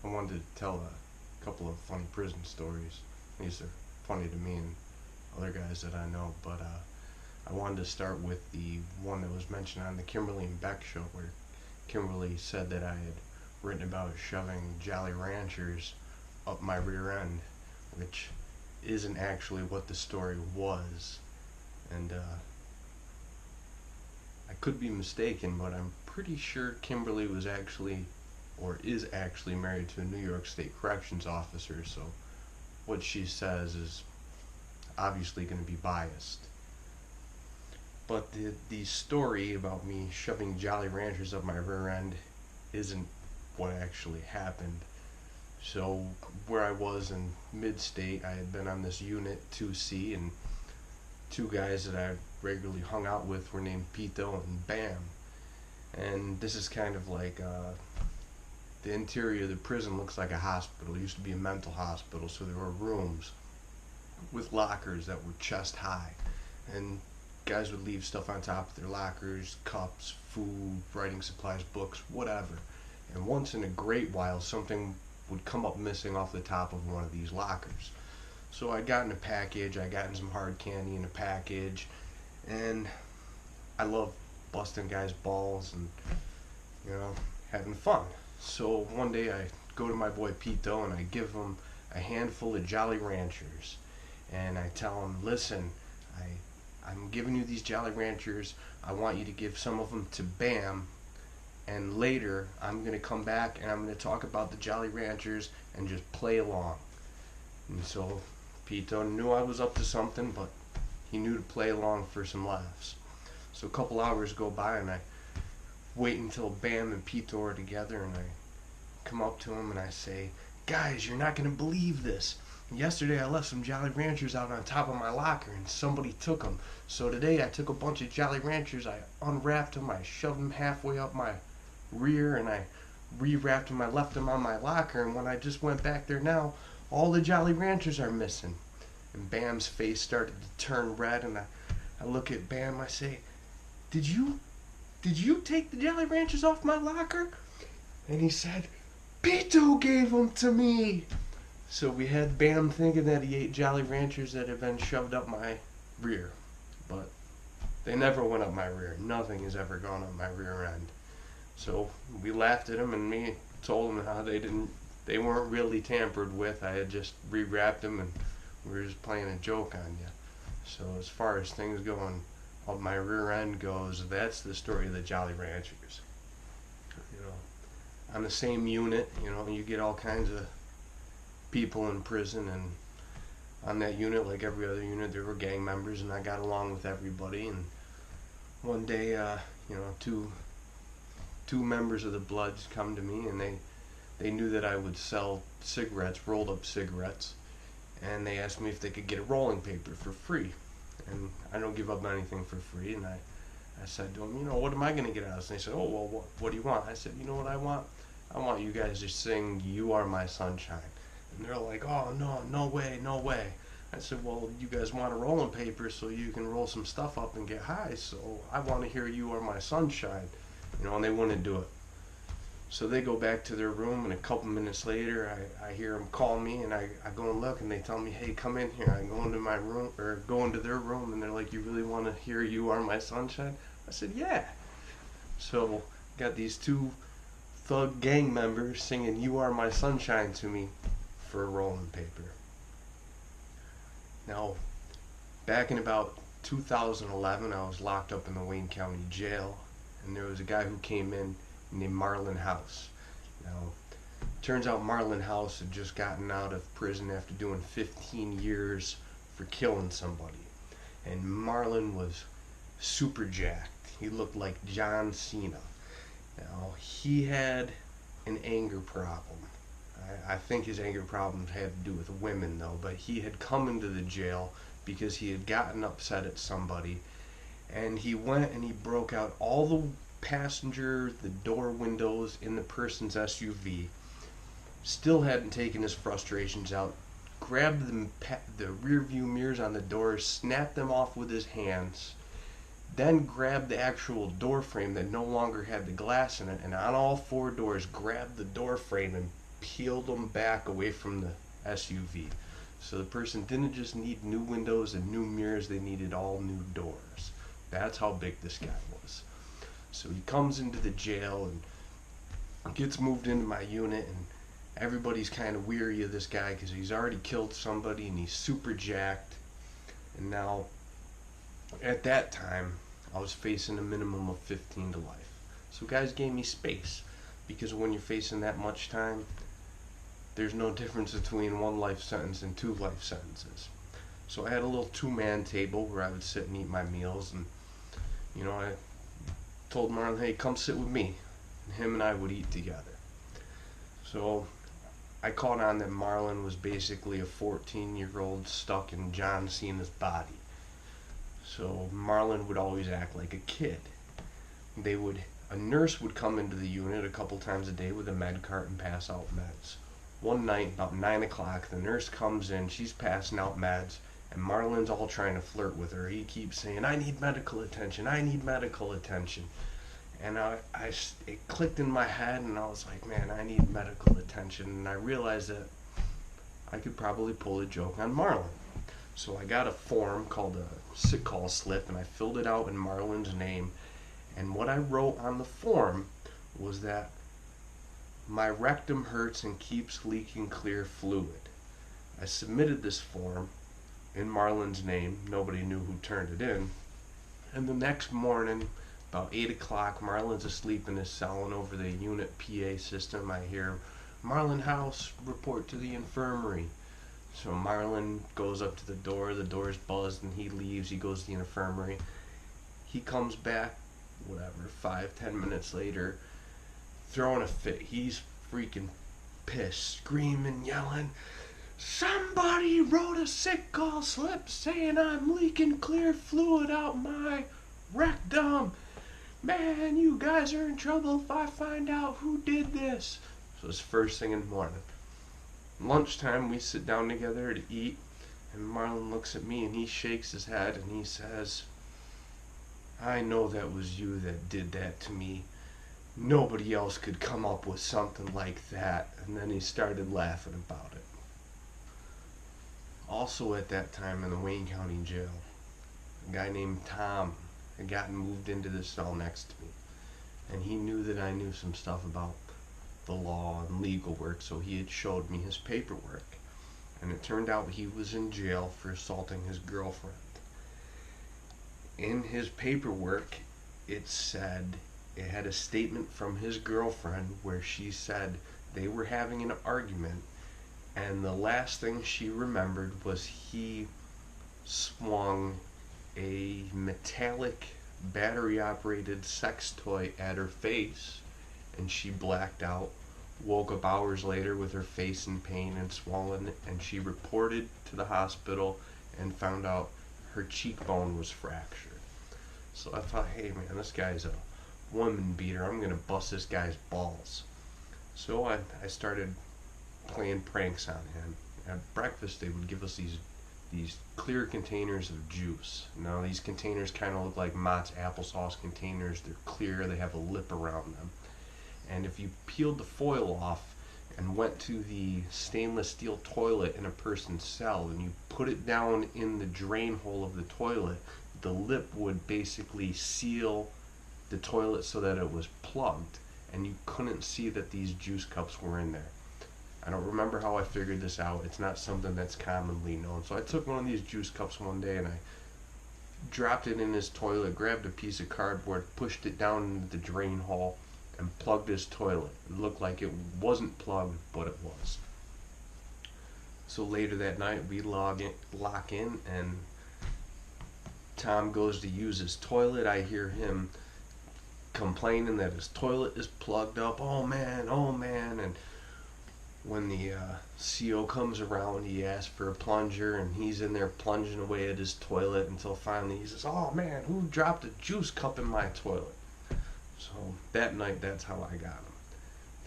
I wanted to tell a couple of funny prison stories. These are funny to me and other guys that I know, but I wanted to start with the one that was mentioned on the Kimberly and Beck show, where Kimberly said that I had written about shoving Jolly Ranchers up my rear end, which isn't actually what the story was. And I could be mistaken, but I'm pretty sure Kimberly was actually, or is actually, married to a New York State corrections officer, so what she says is obviously going to be biased. But the story about me shoving Jolly Ranchers up my rear end isn't what actually happened. So where I was in mid-state, I had been on this unit 2C, and two guys that I regularly hung out with were named Pito and Bam. And this is kind of like the interior of the prison looks like a hospital. It used to be a mental hospital, so there were rooms with lockers that were chest high, and guys would leave stuff on top of their lockers: cups, food, writing supplies, books, whatever. And once in a great while, something would come up missing off the top of one of these lockers. So I got in a package, I got in some hard candy in a package, and I love busting guys' balls and, having fun. So one day I go to my boy Pito and I give him a handful of Jolly Ranchers, and I tell him, listen, I'm giving you these Jolly Ranchers. I want you to give some of them to Bam, and later I'm going to come back and I'm going to talk about the Jolly Ranchers and just play along. And so Pito knew I was up to something, but he knew to play along for some laughs. So a couple hours go by and I wait until Bam and Pito are together, and I come up to him and I say, guys, you're not going to believe this. Yesterday I left some Jolly Ranchers out on top of my locker and somebody took them. So today I took a bunch of Jolly Ranchers, I unwrapped them, I shoved them halfway up my rear, and I rewrapped them, I left them on my locker, and when I just went back there now, all the Jolly Ranchers are missing. And Bam's face started to turn red, and I look at Bam, I say, Did you take the Jolly Ranchers off my locker? And he said, Pito gave them to me. So we had Bam thinking that he ate Jolly Ranchers that had been shoved up my rear. But they never went up my rear. Nothing has ever gone up my rear end. So we laughed at him, and me told him how they weren't really tampered with. I had just rewrapped them, and we were just playing a joke on you. So as far as things going up my rear end goes, that's the story of the Jolly Ranchers. On the same unit, you get all kinds of people in prison, and on that unit, like every other unit, there were gang members, and I got along with everybody. And one day, two members of the Bloods come to me, and they knew that I would sell cigarettes, rolled up cigarettes, and they asked me if they could get a rolling paper for free. And I don't give up anything for free, and I said to them, what am I going to get out of this? And they said, oh, well, what do you want? I said, you know what I want? I want you guys to sing You Are My Sunshine. And they're like, oh, no way, no way. I said, well, you guys want a rolling paper so you can roll some stuff up and get high, so I want to hear You Are My Sunshine. And they wouldn't do it. So they go back to their room, and a couple minutes later, I hear them call me, and I go and look, and they tell me, hey, come in here. I go into my room, or go into their room, and they're like, you really want to hear You Are My Sunshine? I said, yeah. So got these two thug gang members singing You Are My Sunshine to me for a rolling paper. Now, back in about 2011, I was locked up in the Wayne County Jail, and there was a guy who came in named Marlon House. Now, turns out Marlon House had just gotten out of prison after doing 15 years for killing somebody. And Marlon was super jacked. He looked like John Cena. Now, he had an anger problem. I think his anger problems had to do with women, though, but he had come into the jail because he had gotten upset at somebody, and he went and he broke out all the the door windows in the person's SUV, still hadn't taken his frustrations out, grabbed the rear view mirrors on the doors, snapped them off with his hands, then grabbed the actual door frame that no longer had the glass in it, and on all four doors grabbed the door frame and peeled them back away from the SUV. So the person didn't just need new windows and new mirrors, they needed all new doors. That's how big this guy was. So he comes into the jail and gets moved into my unit, and everybody's kind of weary of this guy because he's already killed somebody and he's super jacked. And now, at that time, I was facing a minimum of 15 to life. So guys gave me space, because when you're facing that much time, there's no difference between 1 life sentence and 2 life sentences. So I had a little 2-man table where I would sit and eat my meals, and I told Marlon, hey, come sit with me. And him and I would eat together. So I caught on that Marlon was basically a 14-year-old stuck in John Cena's body. So Marlon would always act like a kid. A nurse would come into the unit a couple times a day with a med cart and pass out meds. One night, about 9 o'clock, the nurse comes in, she's passing out meds, and Marlon's all trying to flirt with her. He keeps saying, I need medical attention, I need medical attention. And it clicked in my head, and I was like, man, I need medical attention. And I realized that I could probably pull a joke on Marlon. So I got a form called a sick call slip, and I filled it out in Marlon's name. And what I wrote on the form was that my rectum hurts and keeps leaking clear fluid. I submitted this form in Marlon's name. Nobody knew who turned it in. And the next morning, about 8 o'clock, Marlon's asleep in his cell, and over the unit PA system I hear, Marlon House, report to the infirmary. So Marlon goes up to the door's buzzed, and he leaves, he goes to the infirmary. He comes back, 5-10 minutes later, throwing a fit. He's freaking pissed, screaming, yelling, somebody wrote a sick call slip saying I'm leaking clear fluid out my rectum. Man, you guys are in trouble if I find out who did this. So it's first thing in the morning. Lunchtime, we sit down together to eat, and Marlon looks at me and he shakes his head and he says, I know that was you that did that to me. Nobody else could come up with something like that. And then he started laughing about it. Also at that time in the Wayne County Jail, a guy named Tom had gotten moved into the cell next to me. And he knew that I knew some stuff about the law and legal work, so he had showed me his paperwork. And it turned out he was in jail for assaulting his girlfriend. In his paperwork, it had a statement from his girlfriend where she said they were having an argument, and the last thing she remembered was he swung a metallic battery-operated sex toy at her face, and she blacked out, woke up hours later with her face in pain and swollen, and she reported to the hospital and found out her cheekbone was fractured. So I thought, hey man, this guy's a woman beater. I'm gonna bust this guy's balls. So I started playing pranks on him. At breakfast, they would give us these clear containers of juice. Now these containers kind of look like Mott's applesauce containers. They're clear. They have a lip around them. And if you peeled the foil off and went to the stainless steel toilet in a person's cell and you put it down in the drain hole of the toilet, the lip would basically seal the toilet so that it was plugged, and you couldn't see that these juice cups were in there. I don't remember how I figured this out. It's not something that's commonly known. So I took one of these juice cups one day and I dropped it in his toilet, grabbed a piece of cardboard, pushed it down into the drain hole, and plugged his toilet. It looked like it wasn't plugged, but it was. So later that night, we lock in, and Tom goes to use his toilet. I hear him complaining that his toilet is plugged up. Oh man, and when the CO comes around, he asks for a plunger, and he's in there plunging away at his toilet until finally he says, oh man, who dropped a juice cup in my toilet? So that night, that's how I got him.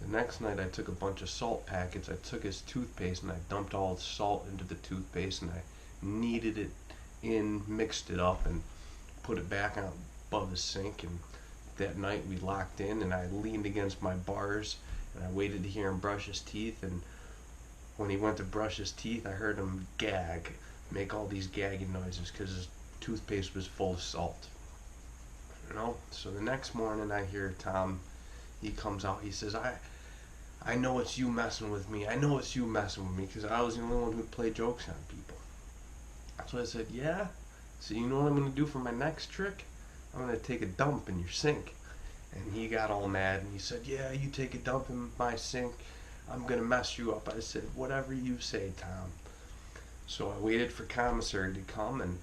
The next night, I took a bunch of salt packets. I took his toothpaste and I dumped all the salt into the toothpaste, and I kneaded it in, mixed it up, and put it back above the sink. And that night we locked in, and I leaned against my bars And I waited to hear him brush his teeth, and when he went to brush his teeth, I heard him gag, make all these gagging noises because his toothpaste was full of salt. So the next morning I hear Tom, he comes out, he says, I know it's you messing with me. I know it's you messing with me, because I was the only one who'd play jokes on people. So I said, yeah? So you know what I'm going to do for my next trick? I'm going to take a dump in your sink. And he got all mad and he said, yeah, you take a dump in my sink, I'm going to mess you up. I said, whatever you say, Tom. So I waited for commissary to come, and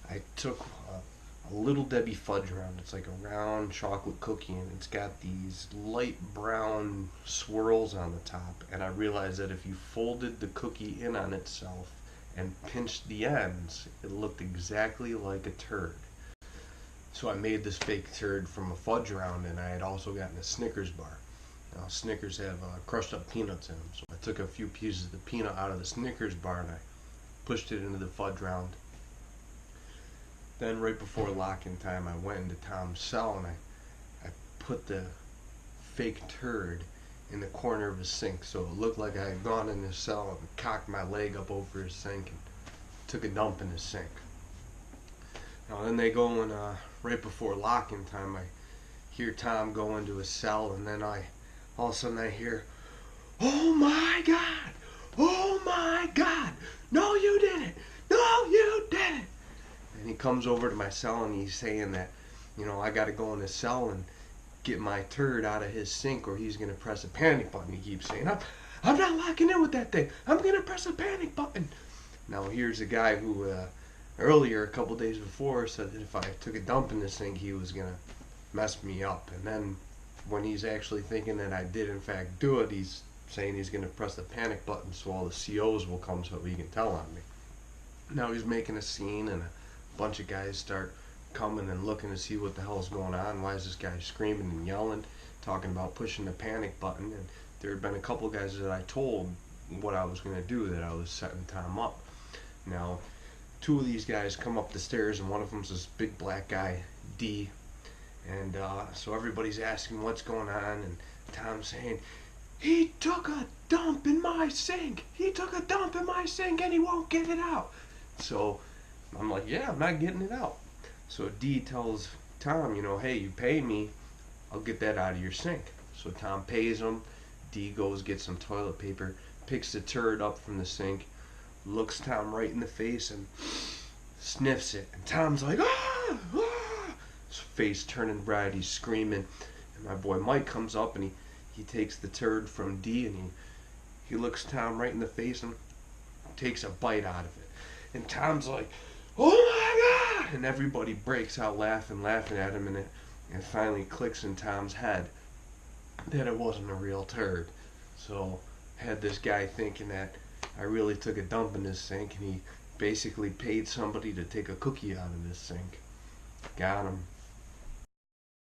I took a Little Debbie fudge round. It's like a round chocolate cookie, and it's got these light brown swirls on the top. And I realized that if you folded the cookie in on itself and pinched the ends, it looked exactly like a turd. So I made this fake turd from a fudge round, and I had also gotten a Snickers bar. Now Snickers have crushed up peanuts in them, so I took a few pieces of the peanut out of the Snickers bar and I pushed it into the fudge round. Then right before lock-in time, I went into Tom's cell and I put the fake turd in the corner of his sink, so it looked like I had gone in his cell and cocked my leg up over his sink and took a dump in his sink. Now then they go in, right before lock-in time, I hear Tom go into his cell, and then all of a sudden I hear, oh my God, oh my God, no you didn't, no you didn't. And he comes over to my cell and he's saying that, I gotta go in his cell and get my turd out of his sink or he's gonna press a panic button. He keeps saying, I'm not locking in with that thing, I'm gonna press a panic button. Now here's a guy who earlier, a couple days before, said that if I took a dump in this sink, he was gonna mess me up. And then when he's actually thinking that I did in fact do it, he's saying he's gonna press the panic button so all the COs will come so he can tell on me. Now he's making a scene, and a bunch of guys start coming and looking to see what the hell is going on. Why is this guy screaming and yelling, talking about pushing the panic button? And there had been a couple guys that I told what I was gonna do, that I was setting Tom up. Now two of these guys come up the stairs, and one of them's this big black guy, D. And so everybody's asking what's going on, and Tom's saying, he took a dump in my sink. He took a dump in my sink and he won't get it out. So I'm like, yeah, I'm not getting it out. So D tells Tom, hey, you pay me, I'll get that out of your sink. So Tom pays him. D goes, gets some toilet paper, picks the turd up from the sink, looks Tom right in the face and sniffs it. And Tom's like, ah, ah. His face turning red, he's screaming. And my boy Mike comes up and he takes the turd from D and he looks Tom right in the face and takes a bite out of it. And Tom's like, oh my God! And everybody breaks out laughing at him, and it finally clicks in Tom's head that it wasn't a real turd. So had this guy thinking that I really took a dump in his sink, and he basically paid somebody to take a cookie out of his sink. Got him.